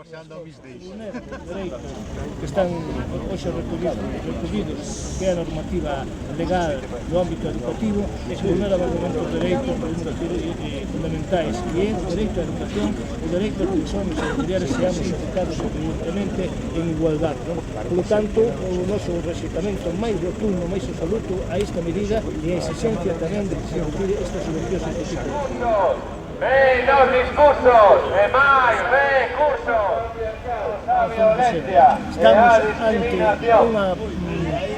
que están hoxe recollidos que é a normativa legal do ámbito educativo e se vulnera basicamente os dereitos fundamentais que é o dereito á educación, o dereito a que os homens e as mulleres seamos educados evidentemente en igualdade. Por lo tanto, o noso rexeitamento máis rotundo, máis absoluto a esta medida e a exigencia tamén de que se retire esta subvención específica. Menos discursos, e máis recursos. A violencia e a discriminación. Unha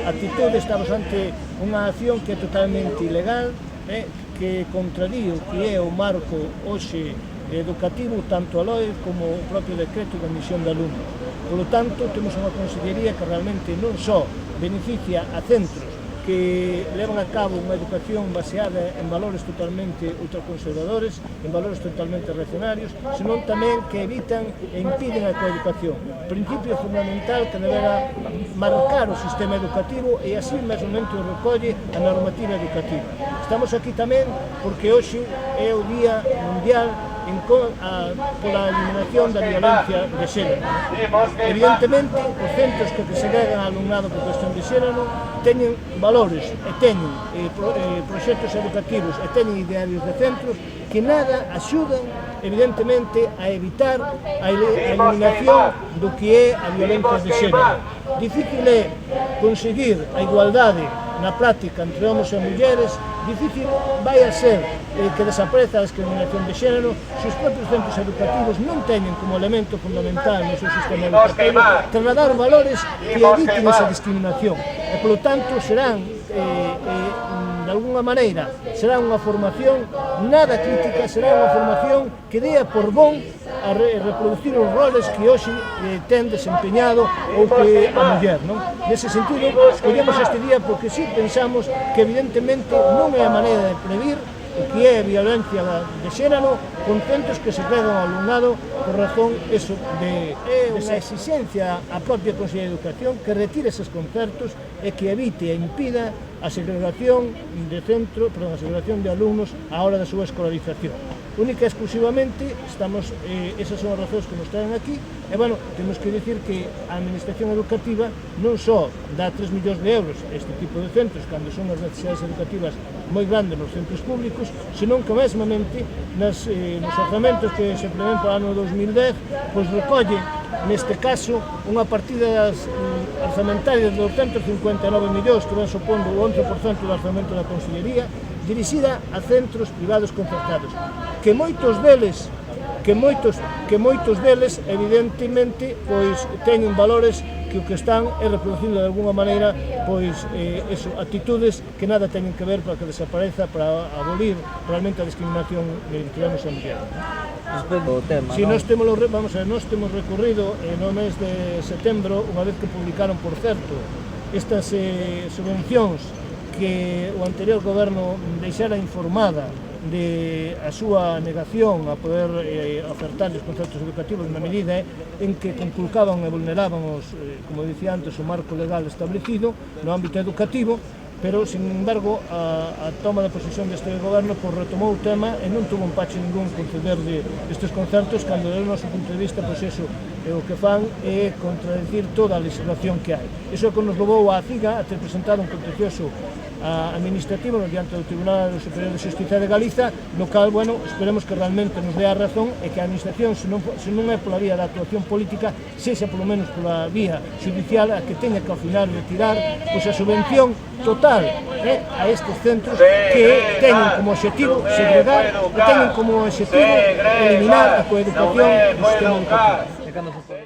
actitude, estamos ante unha acción que é totalmente ilegal, que contradí o que é o marco hoxe educativo, tanto a LOE como o propio decreto de admisión de alumnos. Por lo tanto, temos unha consellería que realmente non só beneficia a centros que levan a cabo unha educación baseada en valores totalmente ultraconservadores, en valores totalmente reaccionarios, senón tamén que evitan e impiden a coeducación. Principio fundamental que deberá marcar o sistema educativo e así mesmamente o recolle a normativa educativa. Estamos aquí tamén porque hoxe é o Día Mundial pola eliminación da violencia de xénero. Evidentemente, os centros que segregan alumnado por cuestión de xénero teñen valores e teñen proxectos educativos e teñen idearios de centros que nada axudan, evidentemente, a evitar a eliminación do que é a violencia de xénero. Difícil é conseguir a igualdade na práctica entre homens e mulleres, difícil vai a ser que desapareza a discriminación de xénero se os propios centros educativos non teñen como elemento fundamental no seu sistema educativo trasladar valores que eviten esa discriminación e, polo tanto, serán de alguna maneira, será unha formación nada crítica, será unha formación que dea por bon a reproducir os roles que hoxe ten desempeñado ou que a muller. Nese sentido, escollemos este día porque si pensamos que evidentemente non é a maneira de previr o que é a violencia de xénero con centros que se crean ao alumnado por razón eso de esa exigencia á propia Consellería de Educación que retire eses concertos e que evite e impida a segregación de centro, perdón, a segregación de alumnos á hora da súa escolarización. Única e exclusivamente, esas son as razóns que nos traen aquí, e, bueno, temos que dicir que a Administración Educativa non só dá 3 millóns de euros a este tipo de centros, cando son as necesidades educativas moi grandes nos centros públicos, senón que mesmamente nos orzamentos que se prevén para o ano 2010, pois recolle, neste caso, unha partida orzamentaria de 259 millóns, que van supondo o 11% do orzamento da Consellería, dirixida a centros privados concertados, que moitos deles evidentemente pois teñen valores que o que están é reproducindo de alguna maneira pois actitudes que nada teñen que ver para que desapareza, para abolir realmente a discriminación entre homens e mulleres. Si nós temos recorrido no mes de setembro, unha vez que publicaron, por certo, estas subvencións que o anterior goberno deixara informada de a súa negación a poder ofertar os concertos educativos na medida en que conculcaban e vulneraban como dicía antes, o marco legal establecido no ámbito educativo, pero, sin embargo, a toma de posesión deste goberno retomou o tema e non tuvo empache ningún conceder estes concertos, cando, desde o noso punto de vista, pois eso, o que fan é contradicir toda a legislación que hai. Iso que nos levou a CIGA a ter presentado un contencioso administrativo no diante do Tribunal Superior de Xustiza de Galiza, no cal, bueno, esperemos que realmente nos dé a razón e que a administración, se non é pola vía da actuación política, sexa polo menos pola vía judicial a que teña que ao final retirar pois a subvención total a estes centros que teñen como objetivo segregar e teñen como objetivo eliminar a coeducación do sistema educativo.